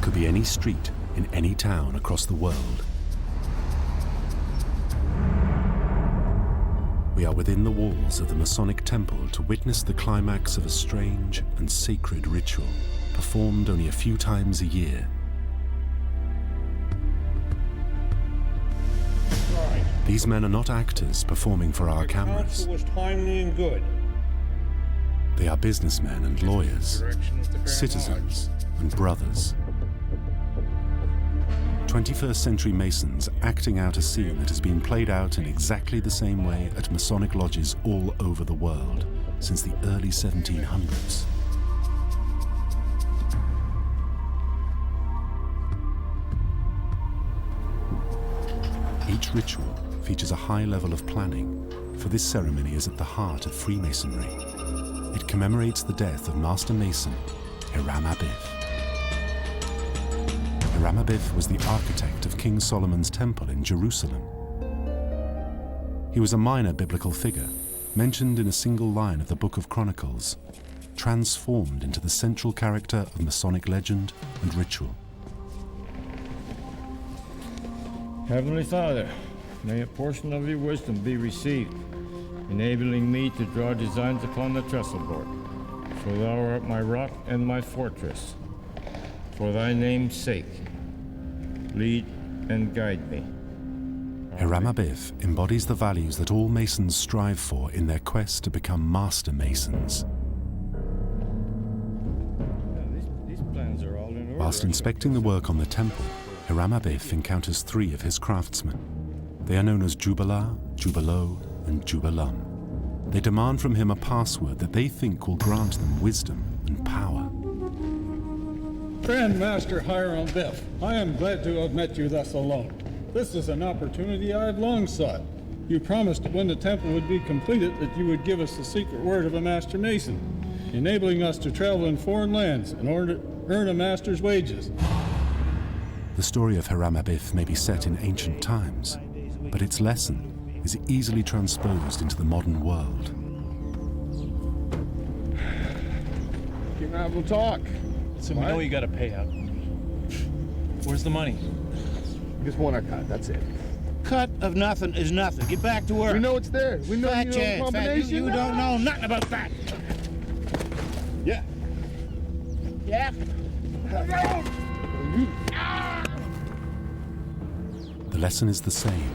could be any street in any town across the world. We are within the walls of the Masonic temple to witness the climax of a strange and sacred ritual performed only a few times a year. These men are not actors performing for our cameras. Counsel was timely and good. They are businessmen and lawyers, citizens and brothers. 21st century Masons acting out a scene that has been played out in exactly the same way at Masonic lodges all over the world since the early 1700s. Each ritual features a high level of planning, for this ceremony is at the heart of Freemasonry. It commemorates the death of Master Mason, Hiram Abiff. Hiram Abiff was the architect of King Solomon's temple in Jerusalem. He was a minor biblical figure, mentioned in a single line of the Book of Chronicles, transformed into the central character of Masonic legend and ritual. Heavenly Father, may a portion of your wisdom be received, enabling me to draw designs upon the trestle board. For thou art my rock and my fortress. For thy name's sake, lead and guide me. Hiram Abiff embodies the values that all Masons strive for in their quest to become Master Masons. These plans are all in order. Whilst inspecting the work on the temple, Hiram Abiff encounters three of his craftsmen. They are known as Jubilah, Jubilo, and Jubilum. They demand from him a password that they think will grant them wisdom and power. Grand Master Hiram Abiff, I am glad to have met you thus alone. This is an opportunity I have long sought. You promised that when the temple would be completed that you would give us the secret word of a Master Mason, enabling us to travel in foreign lands in order to earn a master's wages. The story of Hiram Abiff may be set in ancient times, but its lesson is easily transposed into the modern world. You and I will talk. So we know you got a payout. Where's the money? Just want our cut, that's it. Cut of nothing is nothing. Get back to work. We know it's there. We know Fat you know the chance. combination. You don't know nothing about that. Yeah. Yeah? The lesson is the same.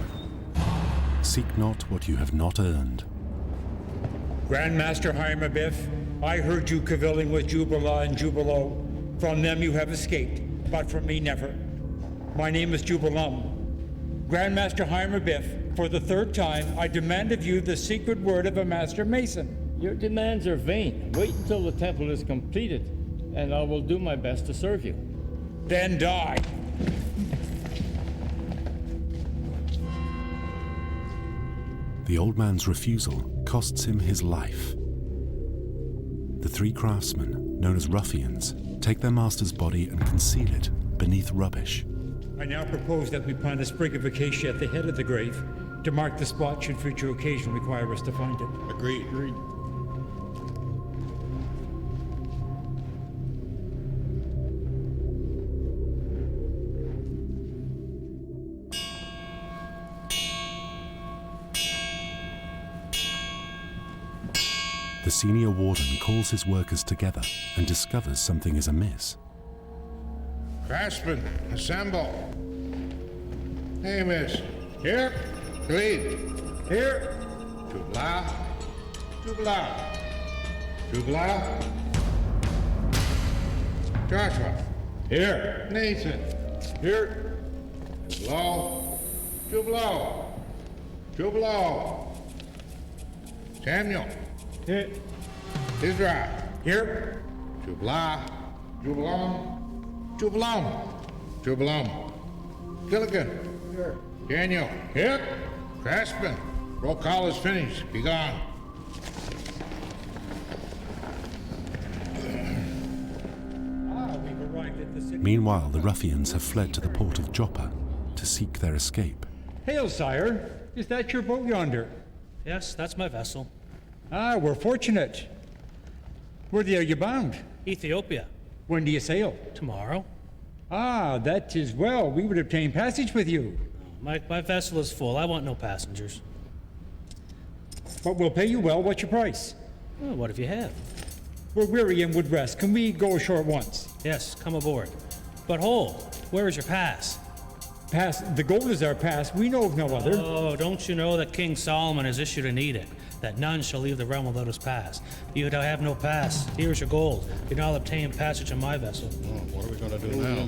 Seek not what you have not earned. Grand Master Hiram Abiff, I heard you cavilling with Jubilah and Jubilo. From them you have escaped, but from me never. My name is Jubilum. Grand Master Hiram Abiff, for the third time, I demand of you the secret word of a Master Mason. Your demands are vain. Wait until the temple is completed, and I will do my best to serve you. Then die. The old man's refusal costs him his life. The three craftsmen, known as ruffians, take their master's body and conceal it beneath rubbish. I now propose that we plant a sprig of acacia at the head of the grave to mark the spot should future occasion require us to find it. Agreed. The senior warden calls his workers together and discovers something is amiss. Craftsmen, assemble. Hey, miss. Here. Lead. Here. Jubilah. Jubilah. Jubilah. Joshua. Here. Nathan. Here. Jubilo. Jubilo. Jubilo. Samuel. Here. Israel. Here. Jubilah. Jubilum. Jubilum. Jubilum. Gilligan. Here. Daniel. Here. Craftsman. Roll call is finished. Be gone. We've arrived at the city. Meanwhile, the ruffians have fled to the port of Joppa to seek their escape. Hail, sire. Is that your boat yonder? Yes, that's my vessel. Ah, we're fortunate. Where are you bound? Ethiopia. When do you sail? Tomorrow. Ah, that is well. We would obtain passage with you. My vessel is full. I want no passengers. But we'll pay you well. What's your price? Well, what if you have? We're weary and would rest. Can we go ashore at once? Yes, come aboard. But hold, where is your pass? Pass? The gold is our pass. We know of no other. Oh, don't you know that King Solomon has issued an edict that none shall leave the realm without his pass? You have no pass. Here's your gold. You now obtain passage on my vessel. What are we going to do now?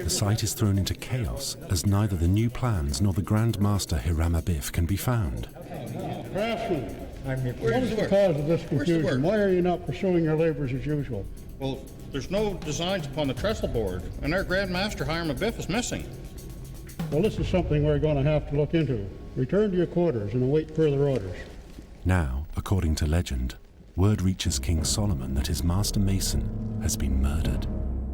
The site is thrown into chaos as neither the new plans nor the Grand Master Hiram Abiff can be found. Craftsman, Where's what is the cause of this confusion? Why are you not pursuing your labors as usual? Well, there's no designs upon the trestle board, and our Grand Master Hiram Abiff is missing. Well, this is something we're going to have to look into. Return to your quarters and await further orders. Now, according to legend, word reaches King Solomon that his master mason has been murdered.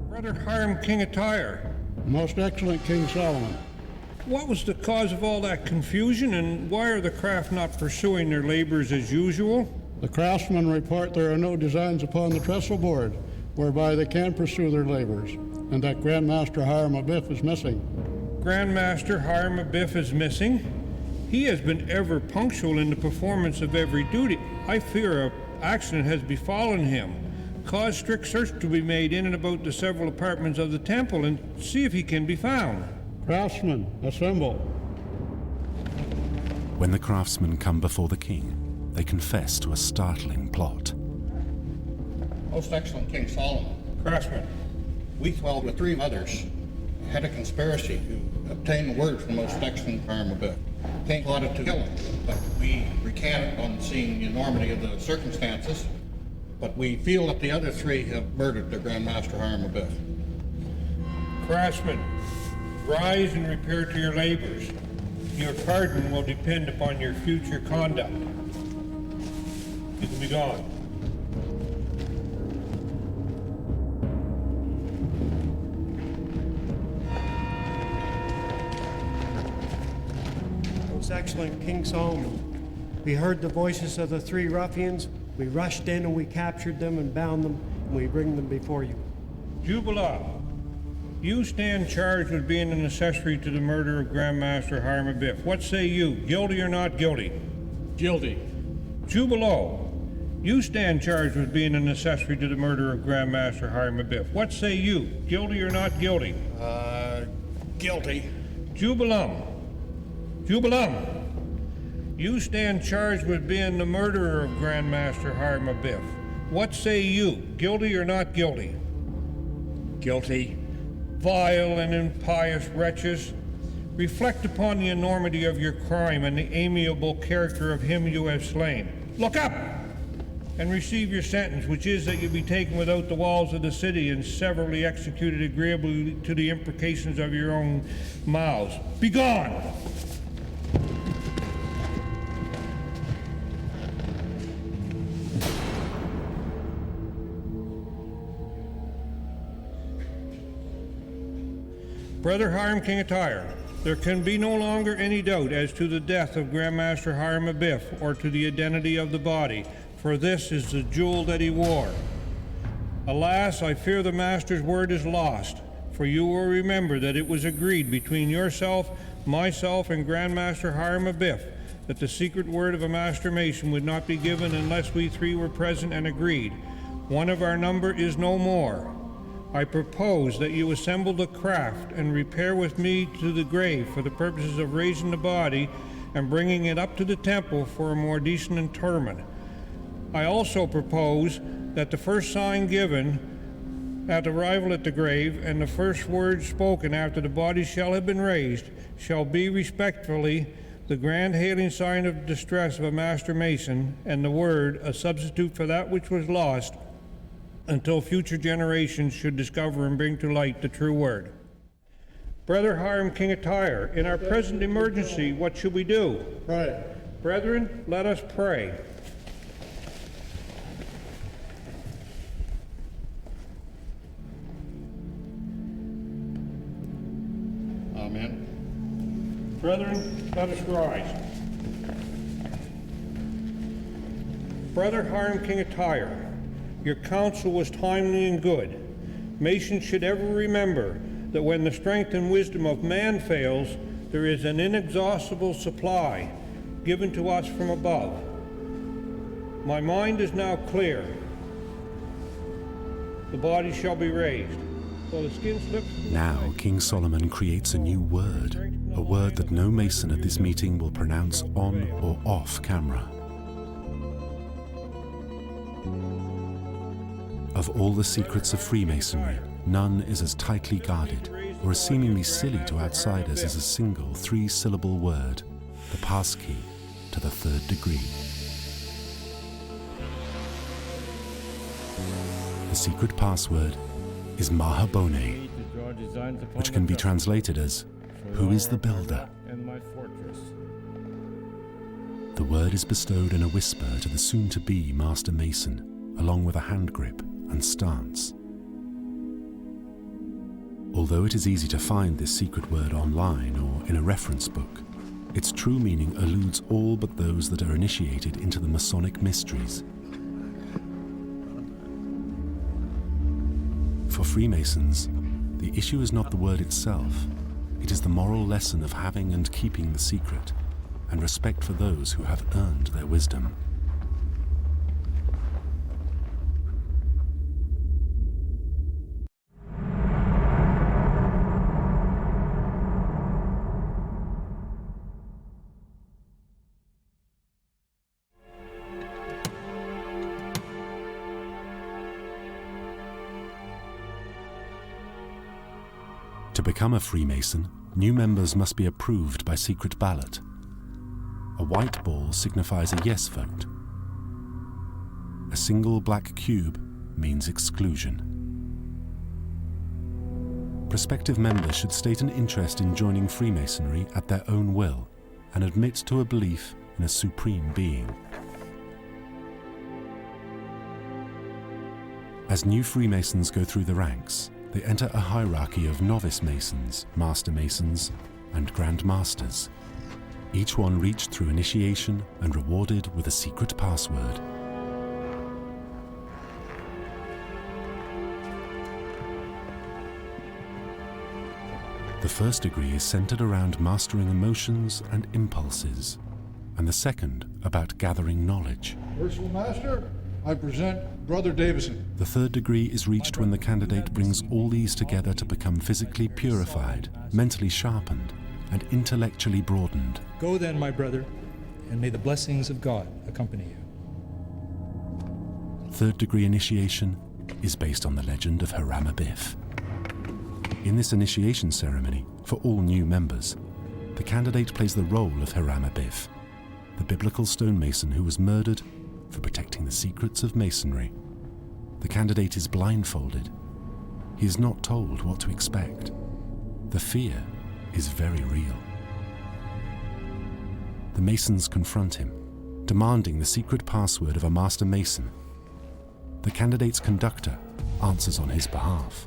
Brother Hiram, King of Tyre, Most excellent King Solomon. what was the cause of all that confusion, and why are the craft not pursuing their labors as usual? The craftsmen report there are no designs upon the trestle board whereby they can pursue their labors, and that Grand Master Hiram Abiff is missing. Grand Master Hiram Abiff is missing. He has been ever punctual in the performance of every duty. I fear an accident has befallen him. Cause strict search to be made in and about the several apartments of the temple and see if he can be found. Craftsmen, assemble. When the craftsmen come before the king, they confess to a startling plot. Most excellent King Solomon, Craftsman, we 12 with 3 others had a conspiracy to obtain the word from most excellent Hiram Abiff. King plotted to kill him, but we recanted on seeing the enormity of the circumstances. But we feel that the other 3 have murdered their Grand Master Hiram Abiff. Craftsman, rise and repair to your labors. Your pardon will depend upon your future conduct. You can be gone. Most excellent King Solomon, we heard the voices of the 3 ruffians. We rushed in and we captured them and bound them, and we bring them before you. Jubilah, you stand charged with being an accessory to the murder of Grand Master Hiram Abiff. What say you, guilty or not guilty? Guilty. Jubilee, you stand charged with being an accessory to the murder of Grand Master Hiram Abiff. What say you, guilty or not guilty? Guilty. Jubilee, you stand charged with being the murderer of Grand Master Hiram Abiff. What say you, guilty or not guilty? Guilty. Vile and impious wretches, reflect upon the enormity of your crime and the amiable character of him you have slain. Look up and receive your sentence, which is that you be taken without the walls of the city and severally executed agreeably to the imprecations of your own mouths. Be gone! Brother Hiram, King of Tyre, there can be no longer any doubt as to the death of Grand Master Hiram Abiff or to the identity of the body, for this is the jewel that he wore. Alas, I fear the Master's word is lost, for you will remember that it was agreed between yourself, myself, and Grand Master Hiram Abiff that the secret word of a Master Mason would not be given unless we 3 were present and agreed. One of our number is no more. I propose that you assemble the craft and repair with me to the grave for the purposes of raising the body and bringing it up to the temple for a more decent interment. I also propose that the first sign given at arrival at the grave and the first words spoken after the body shall have been raised shall be respectfully the grand hailing sign of distress of a Master Mason, and the word a substitute for that which was lost, until future generations should discover and bring to light the true word. Brother Hiram, King of Tyre, in our present emergency, what should we do? Right. Brethren, let us pray. Amen. Brethren, let us rise. Brother Hiram, King of Tyre, your counsel was timely and good. Masons should ever remember that when the strength and wisdom of man fails, there is an inexhaustible supply given to us from above. My mind is now clear. The body shall be raised. So the skin slips. Now King Solomon creates a new word, a word that no Mason at this meeting will pronounce on or off camera. Of all the secrets of Freemasonry, none is as tightly guarded or as seemingly silly to outsiders as a single 3-syllable word, the passkey to the 3rd degree. The secret password is Mahabone, which can be translated as, "Who is the builder?" The word is bestowed in a whisper to the soon-to-be Master Mason, along with a hand grip and stance. Although it is easy to find this secret word online or in a reference book, its true meaning eludes all but those that are initiated into the Masonic mysteries. For Freemasons, the issue is not the word itself, it is the moral lesson of having and keeping the secret, and respect for those who have earned their wisdom. To become a Freemason, new members must be approved by secret ballot. A white ball signifies a yes vote. A single black cube means exclusion. Prospective members should state an interest in joining Freemasonry at their own will and admit to a belief in a supreme being. As new Freemasons go through the ranks, they enter a hierarchy of novice Masons, Master Masons, and Grand Masters, each one reached through initiation and rewarded with a secret password. The first degree is centered around mastering emotions and impulses, and the second about gathering knowledge. Merciful Master, I present Brother Davison. The 3rd degree is reached when the candidate brings all these together to become physically purified, mentally sharpened, and intellectually broadened. Go then, my brother, and may the blessings of God accompany you. 3rd degree initiation is based on the legend of Hiram Abiff. In this initiation ceremony, for all new members, the candidate plays the role of Hiram Abiff, the biblical stonemason who was murdered for protecting the secrets of Masonry. The candidate is blindfolded. He is not told what to expect. The fear is very real. The Masons confront him, demanding the secret password of a Master Mason. The candidate's conductor answers on his behalf.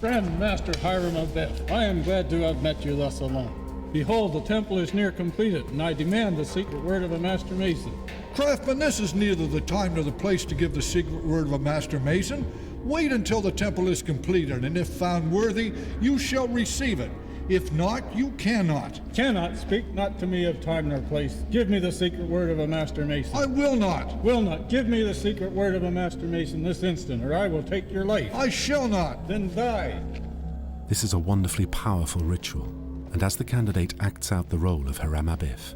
Grand Master Hiram Abiff, I am glad to have met you thus alone. Behold, the temple is near completed, and I demand the secret word of a Master Mason. Craftsman, this is neither the time nor the place to give the secret word of a Master Mason. Wait until the temple is completed, and if found worthy, you shall receive it. If not, you cannot. Cannot speak not to me of time nor place. Give me the secret word of a Master Mason. I will not. Will not. Give me the secret word of a Master Mason this instant, or I will take your life. I shall not. Then die. This is a wonderfully powerful ritual, and as the candidate acts out the role of Hiram Abiff,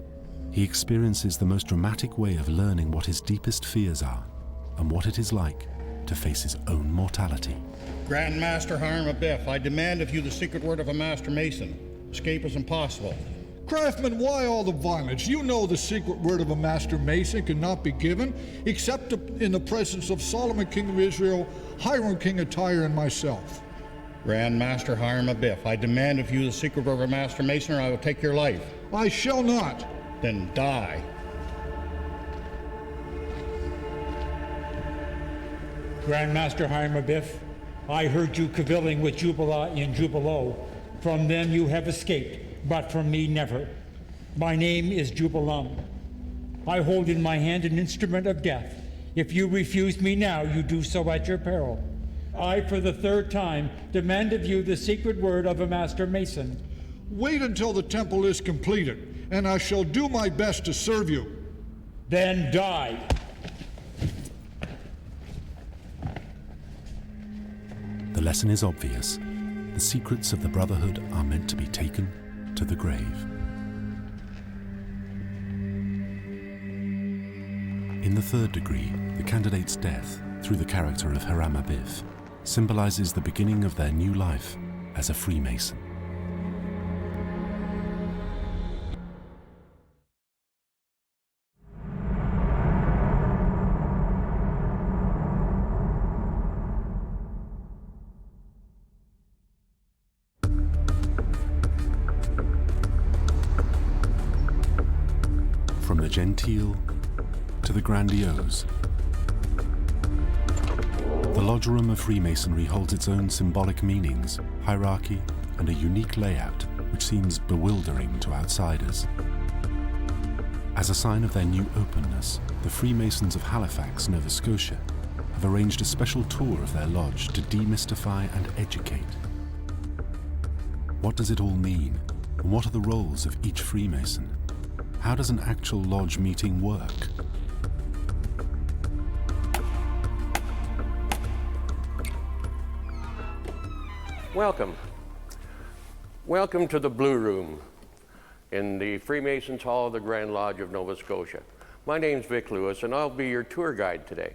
he experiences the most dramatic way of learning what his deepest fears are and what it is like to face his own mortality. Grand Master Hiram Abiff, I demand of you the secret word of a Master Mason. Escape is impossible. Craftsman, why all the violence? You know the secret word of a Master Mason cannot be given except in the presence of Solomon, King of Israel, Hiram, King of Tyre, and myself. Grand Master Hiram Abiff, I demand of you the secret word of a Master Mason, or I will take your life. I shall not. Then die. Grand Master Hiram Abiff, I heard you cavilling with Jubala and Jubalo. From them you have escaped, but from me never. My name is Jubalum. I hold in my hand an instrument of death. If you refuse me now, you do so at your peril. I, for the third time, demand of you the secret word of a Master Mason. Wait until the temple is completed, and I shall do my best to serve you. Then die. The lesson is obvious. The secrets of the Brotherhood are meant to be taken to the grave. In the third degree, the candidate's death, through the character of Hiram Abiff, symbolizes the beginning of their new life as a Freemason. From the genteel to the grandiose, the lodge room of Freemasonry holds its own symbolic meanings, hierarchy, and a unique layout which seems bewildering to outsiders. As a sign of their new openness, the Freemasons of Halifax, Nova Scotia, have arranged a special tour of their lodge to demystify and educate. What does it all mean, and what are the roles of each Freemason? How does an actual lodge meeting work? Welcome. Welcome to the Blue Room in the Freemasons Hall of the Grand Lodge of Nova Scotia. My name's Vic Lewis, and I'll be your tour guide today.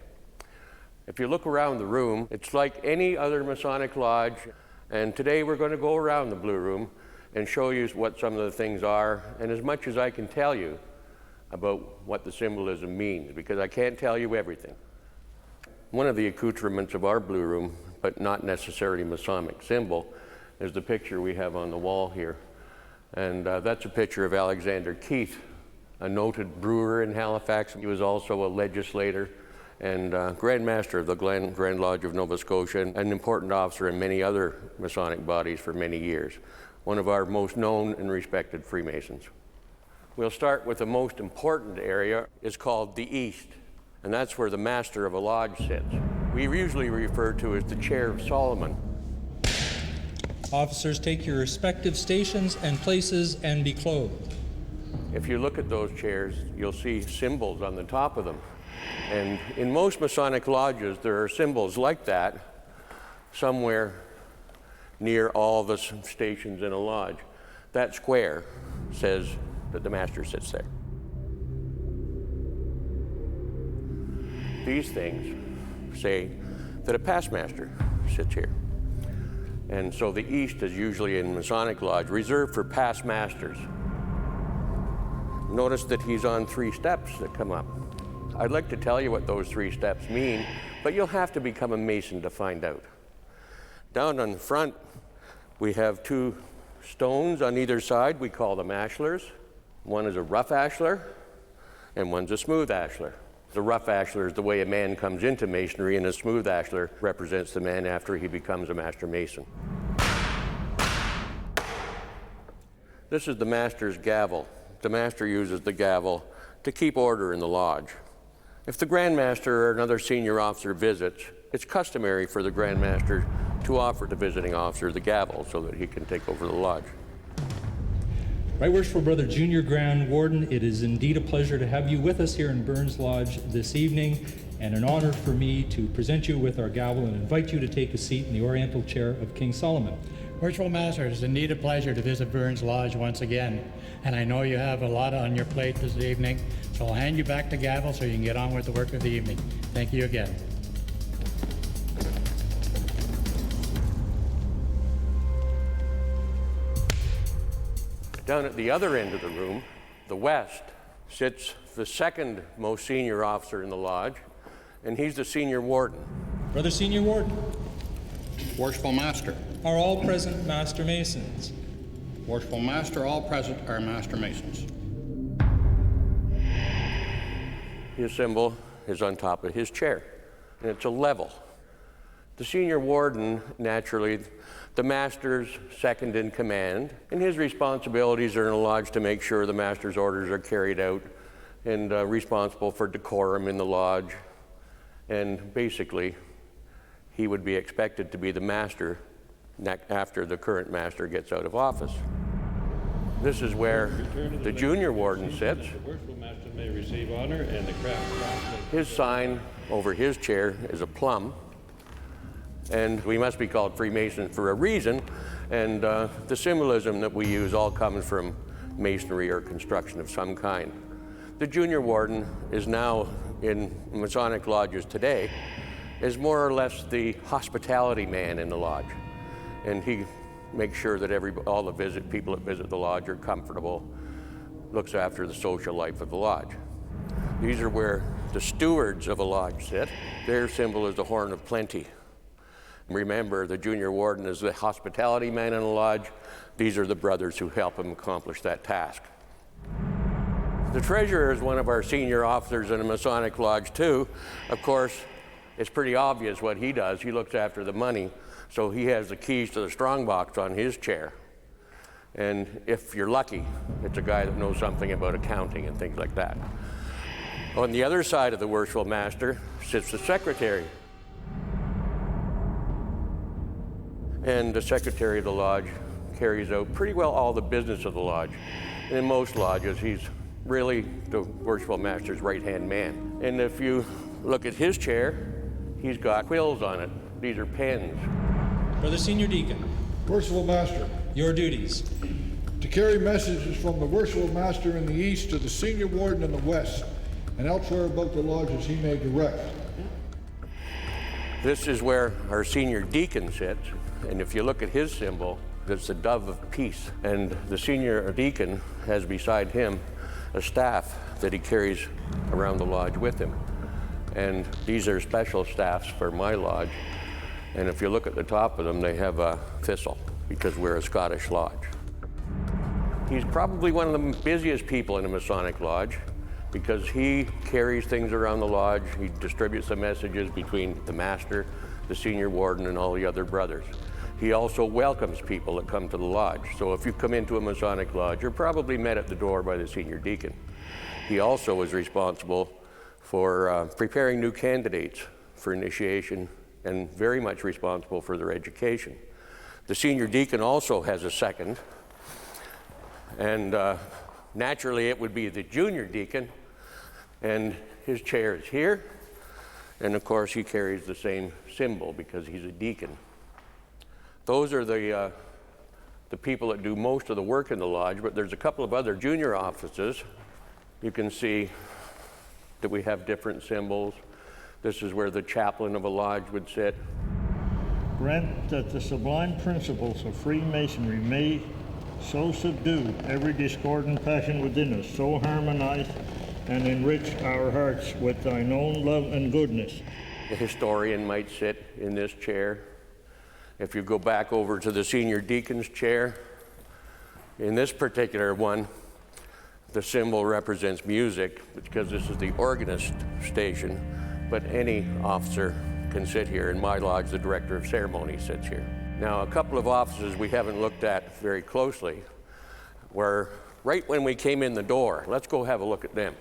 If you look around the room, it's like any other Masonic lodge, and today we're going to go around the Blue Room and show you what some of the things are, and as much as I can tell you about what the symbolism means, because I can't tell you everything. One of the accoutrements of our Blue Room, but not necessarily Masonic symbol, is the picture we have on the wall here. And that's a picture of Alexander Keith, a noted brewer in Halifax. He was also a legislator and Grand Master of the Grand Lodge of Nova Scotia, and an important officer in many other Masonic bodies for many years. One of our most known and respected Freemasons. We'll start with the most important area. It's called the East, and that's where the Master of a Lodge sits. We usually refer to as the Chair of Solomon. Officers, take your respective stations and places and be clothed. If you look at those chairs, you'll see symbols on the top of them. And in most Masonic lodges, there are symbols like that somewhere near all the stations in a lodge. That square says that the master sits there. These things say that a past master sits here. And so the East is usually in Masonic lodge reserved for past masters. Notice that he's on 3 steps that come up. I'd like to tell you what those 3 steps mean, but you'll have to become a Mason to find out. Down on the front, we have 2 stones on either side. We call them ashlars. One is a rough ashlar, and one's a smooth ashlar. The rough ashlar is the way a man comes into Masonry, and a smooth ashlar represents the man after he becomes a Master Mason. This is the Master's gavel. The Master uses the gavel to keep order in the lodge. If the Grand Master or another senior officer visits, it's customary for the Grand Master to offer the visiting officer the gavel so that he can take over the lodge. Right Worshipful Brother Junior Grand Warden, it is indeed a pleasure to have you with us here in Burns Lodge this evening, and an honor for me to present you with our gavel and invite you to take a seat in the Oriental Chair of King Solomon. Worshipful Master, it is indeed a pleasure to visit Burns Lodge once again, and I know you have a lot on your plate this evening, so I'll hand you back the gavel so you can get on with the work of the evening. Thank you again. Down at the other end of the room, the west, sits the second most senior officer in the lodge, and he's the senior warden. Brother Senior Warden. Worshipful Master. Are all present Master Masons? Worshipful Master, all present are Master Masons. His symbol is on top of his chair, and it's a level. The senior warden, naturally, the master's second in command, and his responsibilities are in the lodge to make sure the master's orders are carried out, and responsible for decorum in the lodge, and basically he would be expected to be the master after the current master gets out of office. This is where the junior warden sits. The worshipful master may receive honor and the crown. His sign over his chair is a plum, and we must be called Freemasons for a reason, and the symbolism that we use all comes from masonry or construction of some kind. The junior warden is now in Masonic lodges today, is more or less the hospitality man in the lodge, and he makes sure that all the people that visit the lodge are comfortable, looks after the social life of the lodge. These are where the stewards of a lodge sit. Their symbol is the horn of plenty. Remember, the junior warden is the hospitality man in the lodge. These are the brothers who help him accomplish that task. The treasurer is one of our senior officers in a Masonic lodge too. Of course, it's pretty obvious what he does. He looks after the money, so he has the keys to the strongbox on his chair. And if you're lucky, it's a guy that knows something about accounting and things like that. On the other side of the worshipful master sits the secretary. And the secretary of the lodge carries out pretty well all the business of the lodge. And in most lodges, he's really the worshipful master's right-hand man. And if you look at his chair, he's got quills on it. These are pens. Brother Senior Deacon. Worshipful Master. Your duties. To carry messages from the Worshipful Master in the east to the Senior Warden in the west, and elsewhere about the lodges he may direct. This is where our senior deacon sits, and if you look at his symbol, it's the dove of peace. And the senior deacon has beside him a staff that he carries around the lodge with him. And these are special staffs for my lodge. And if you look at the top of them, they have a thistle because we're a Scottish lodge. He's probably one of the busiest people in a Masonic lodge because he carries things around the lodge. He distributes the messages between the master, the senior warden, and all the other brothers. He also welcomes people that come to the lodge. So if you come into a Masonic lodge, you're probably met at the door by the senior deacon. He also is responsible for preparing new candidates for initiation and very much responsible for their education. The senior deacon also has a second, and naturally it would be the junior deacon, and his chair is here, and of course he carries the same symbol because he's a deacon. Those are the people that do most of the work in the lodge, but there's a couple of other junior offices. You can see that we have different symbols. This is where the chaplain of a lodge would sit. Grant that the sublime principles of Freemasonry may so subdue every discordant passion within us, so harmonize and enrich our hearts with thine own love and goodness. The historian might sit in this chair. If you go back over to the senior deacon's chair, in this particular one, the symbol represents music because this is the organist station, but any officer can sit here. In my lodge, the director of ceremony sits here. Now, a couple of offices we haven't looked at very closely were right when we came in the door. Let's go have a look at them.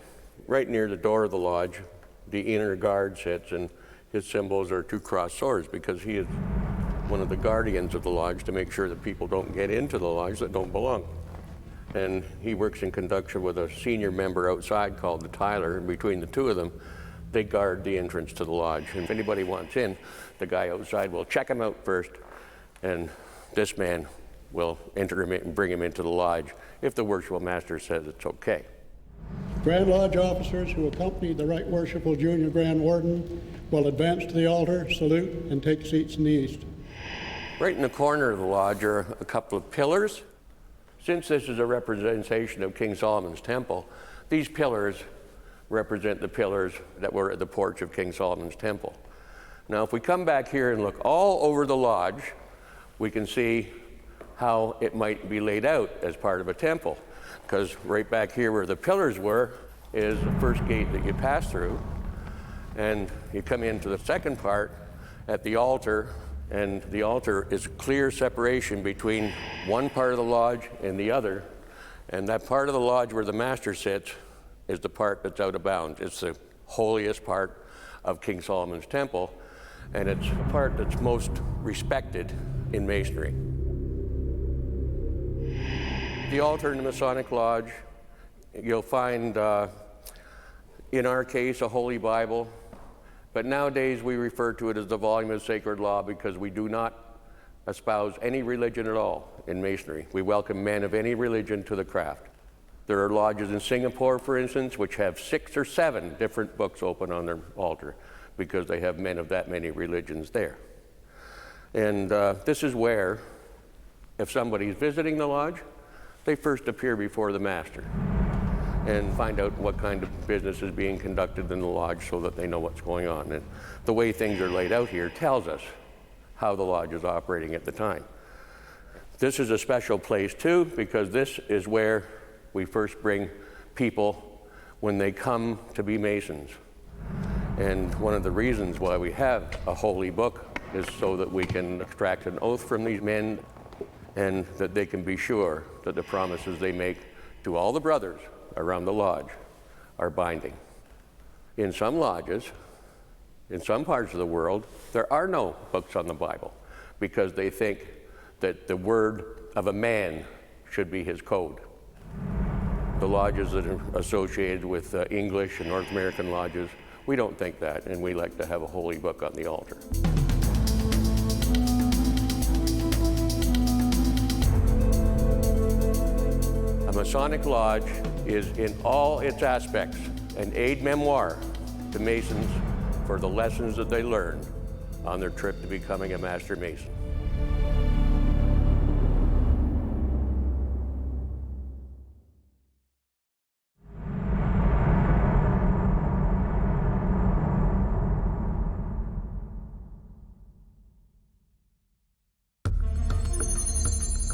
Right near the door of the lodge, the inner guard sits, and his symbols are two crossed swords because he is one of the guardians of the lodge to make sure that people don't get into the lodge that don't belong. And he works in conjunction with a senior member outside called the Tyler, and between the two of them, they guard the entrance to the lodge. And if anybody wants in, the guy outside will check him out first, and this man will enter him in and bring him into the lodge if the worshipful master says it's okay. Grand Lodge officers who accompany the Right Worshipful Junior Grand Warden will advance to the altar, salute, and take seats in the east. Right in the corner of the lodge are a couple of pillars. Since this is a representation of King Solomon's temple, these pillars represent the pillars that were at the porch of King Solomon's temple. Now, if we come back here and look all over the lodge, we can see how it might be laid out as part of a temple. Because right back here where the pillars were is the first gate that you pass through. And you come into the second part at the altar, and the altar is clear separation between one part of the lodge and the other. And that part of the lodge where the master sits is the part that's out of bounds. It's the holiest part of King Solomon's temple. and it's the part that's most respected in Masonry. The altar in the Masonic Lodge, you'll find, in our case, a Holy Bible, but nowadays we refer to it as the volume of sacred law because we do not espouse any religion at all in Masonry. We welcome men of any religion to the craft. There are lodges in Singapore, for instance, which have 6 or 7 different books open on their altar because they have men of that many religions there. And this is where, if somebody's visiting the lodge, they first appear before the master and find out what kind of business is being conducted in the lodge so that they know what's going on. And the way things are laid out here tells us how the lodge is operating at the time. This is a special place too, because this is where we first bring people when they come to be Masons. And one of the reasons why we have a holy book is so that we can extract an oath from these men and that they can be sure that the promises they make to all the brothers around the lodge are binding. In some lodges, in some parts of the world, there are no books on the Bible because they think that the word of a man should be his code. The lodges that are associated with English and North American lodges, we don't think that, and we like to have a holy book on the altar. A Masonic Lodge is in all its aspects an aid memoir to Masons for the lessons that they learned on their trip to becoming a Master Mason.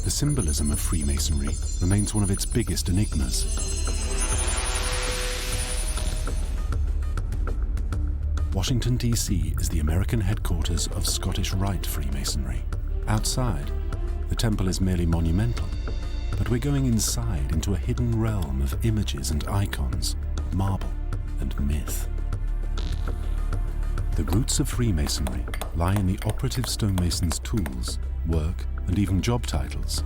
The symbolism of Freemasonry remains one of its biggest enigmas. Washington, D.C. is the American headquarters of Scottish Rite Freemasonry. Outside, the temple is merely monumental, but we're going inside into a hidden realm of images and icons, marble and myth. The roots of Freemasonry lie in the operative stonemason's tools, work, and even job titles,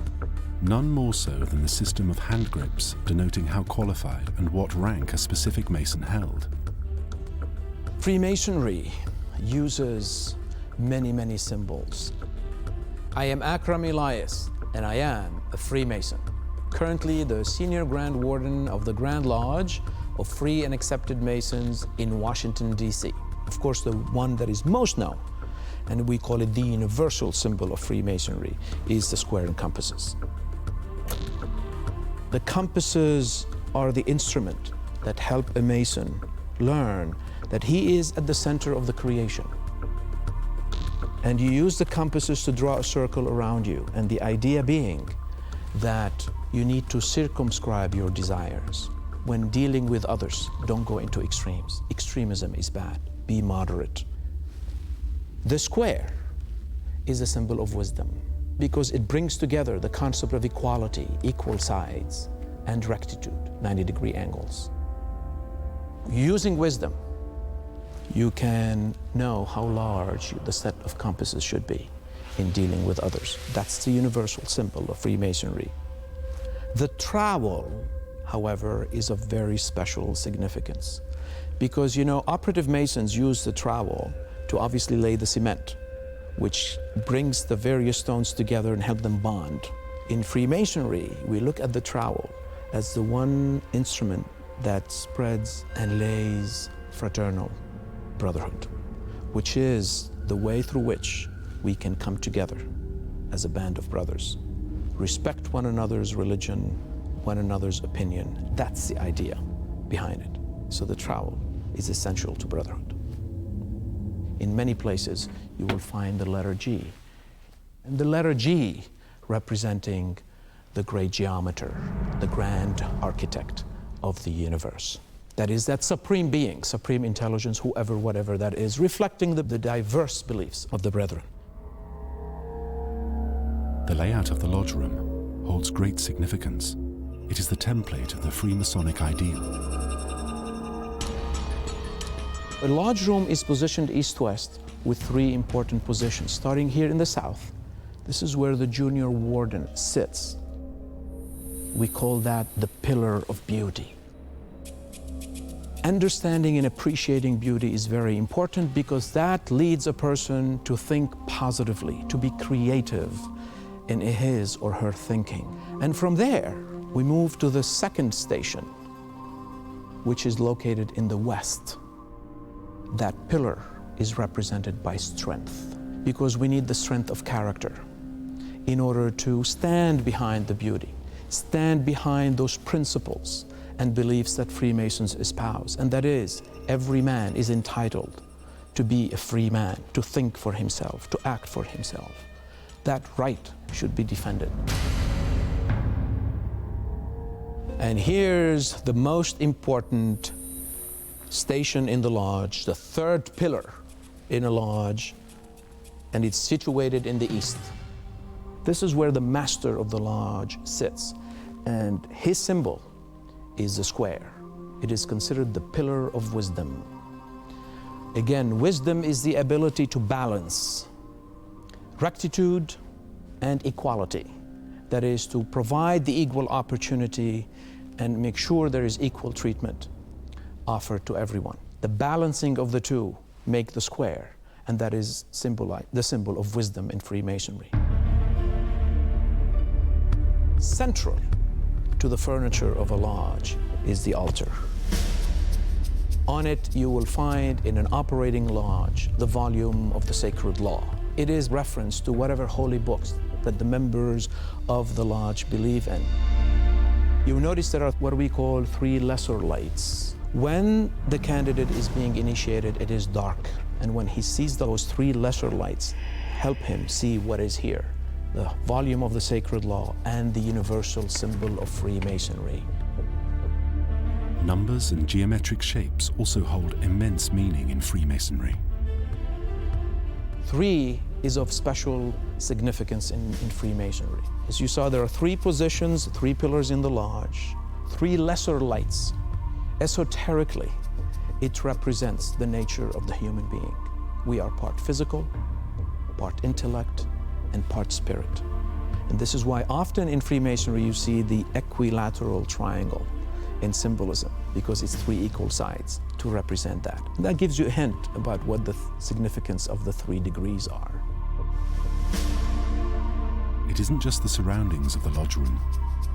none more so than the system of hand grips denoting how qualified and what rank a specific Mason held. Freemasonry uses many symbols. I am Akram Elias, and I am a Freemason. Currently the Senior Grand Warden of the Grand Lodge of Free and Accepted Masons in Washington, D.C. Of course, the one that is most known, and we call it the universal symbol of Freemasonry, is the square and compasses. The compasses are the instrument that help a Mason learn that he is at the center of the creation. And you use the compasses to draw a circle around you, and the idea being that you need to circumscribe your desires. When dealing with others, don't go into extremes. Extremism is bad. Be moderate. The square is a symbol of wisdom because it brings together the concept of equality, equal sides, and rectitude, 90-degree angles. Using wisdom, you can know how large the set of compasses should be in dealing with others. That's the universal symbol of Freemasonry. The trowel, however, is of very special significance because, you know, operative Masons use the trowel to obviously lay the cement, which brings the various stones together and help them bond. In Freemasonry, we look at the trowel as the one instrument that spreads and lays fraternal brotherhood, which is the way through which we can come together as a band of brothers. Respect one another's religion, one another's opinion. That's the idea behind it. So the trowel is essential to brotherhood. In many places, you will find the letter G. And the letter G representing the great geometer, the grand architect of the universe. That is that supreme being, supreme intelligence, whoever, whatever that is, reflecting the diverse beliefs of the brethren. The layout of the lodge room holds great significance. It is the template of the Freemasonic ideal. A lodge room is positioned east-west with three important positions. Starting here in the south, this is where the junior warden sits. We call that the pillar of beauty. Understanding and appreciating beauty is very important because that leads a person to think positively, to be creative in his or her thinking. And from there, we move to the second station, which is located in the west. That pillar is represented by strength, because we need the strength of character in order to stand behind the beauty, stand behind those principles and beliefs that Freemasons espouse, and that is, every man is entitled to be a free man, to think for himself, to act for himself. That right should be defended. And here's the most important station in the lodge, the third pillar in a lodge, and it's situated in the east. This is where the master of the lodge sits, and his symbol is the square. It is considered the pillar of wisdom. Again, wisdom is the ability to balance rectitude and equality. That is, to provide the equal opportunity and make sure there is equal treatment offered to everyone. The balancing of the two make the square, and that is the symbol of wisdom in Freemasonry. Central to the furniture of a lodge is the altar. On it, you will find in an operating lodge the volume of the sacred law. It is reference to whatever holy books that the members of the lodge believe in. You notice there are what we call three lesser lights. When the candidate is being initiated, it is dark. And when he sees those three lesser lights, help him see what is here. The volume of the sacred law and the universal symbol of Freemasonry. Numbers and geometric shapes also hold immense meaning in Freemasonry. 3 is of special significance in Freemasonry. As you saw, there are 3 positions, 3 pillars in the lodge, 3 lesser lights. Esoterically, it represents the nature of the human being. We are part physical, part intellect, and part spirit. And this is why often in Freemasonry you see the equilateral triangle in symbolism, because it's 3 equal sides to represent that. And that gives you a hint about what the significance of the 3 degrees are. It isn't just the surroundings of the lodge room.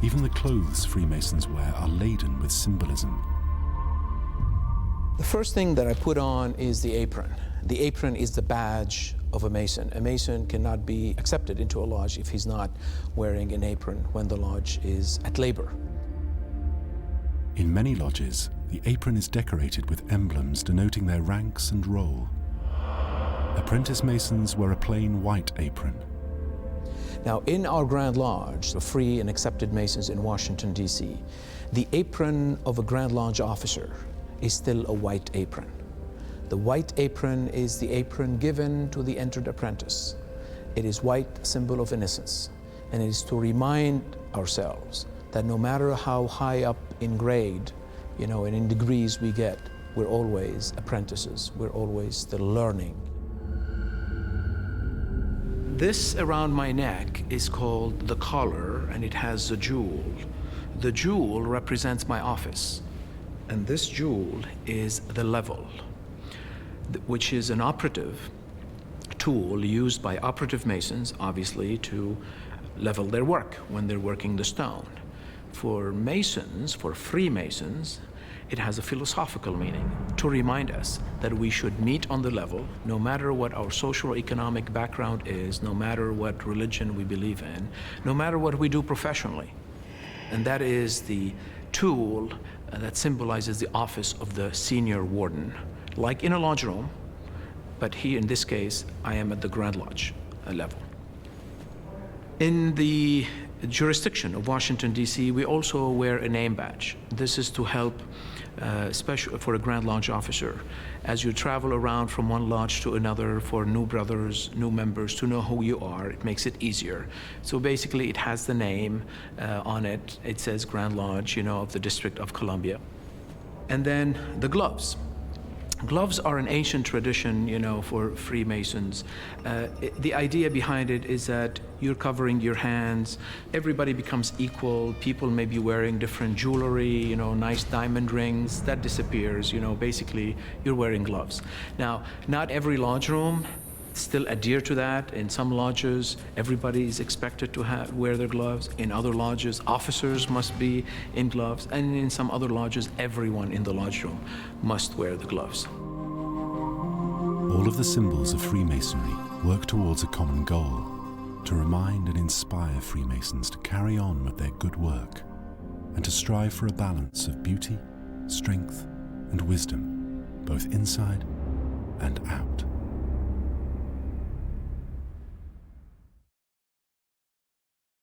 Even the clothes Freemasons wear are laden with symbolism. The first thing that I put on is the apron. The apron is the badge of a Mason. A Mason cannot be accepted into a lodge if he's not wearing an apron when the lodge is at labor. In many lodges, the apron is decorated with emblems denoting their ranks and role. Apprentice Masons wear a plain white apron. Now, in our Grand Lodge, the free and accepted Masons in Washington, D.C., the apron of a Grand Lodge officer is still a white apron. The white apron is the apron given to the entered apprentice. It is white, symbol of innocence, and it is to remind ourselves that no matter how high up in grade, and in degrees we get, we're always apprentices. We're always still learning. This around my neck is called the collar, and it has a jewel. The jewel represents my office, and this jewel is the level, which is an operative tool used by operative Masons, obviously, to level their work when they're working the stone. For Masons, for Freemasons, it has a philosophical meaning to remind us that we should meet on the level, no matter what our socio-economic background is, no matter what religion we believe in, no matter what we do professionally. And that is the tool that symbolizes the office of the senior warden, like in a lodge room, but here in this case, I am at the Grand Lodge level. In the jurisdiction of Washington, D.C., we also wear a name badge. This is to help, especially for a Grand Lodge officer, as you travel around from one lodge to another for new brothers, new members, to know who you are. It makes it easier. So basically, it has the name on it. It says Grand Lodge, of the District of Columbia. And then the gloves. Gloves are an ancient tradition, for Freemasons. The idea behind it is that you're covering your hands. Everybody becomes equal. People may be wearing different jewelry, nice diamond rings. That disappears. Basically, you're wearing gloves. Now, not every lodge room still adhere to that. In some lodges, everybody is expected to wear their gloves. In other lodges, officers must be in gloves. And in some other lodges, everyone in the lodge room must wear the gloves. All of the symbols of Freemasonry work towards a common goal: to remind and inspire Freemasons to carry on with their good work and to strive for a balance of beauty, strength, and wisdom, both inside and out.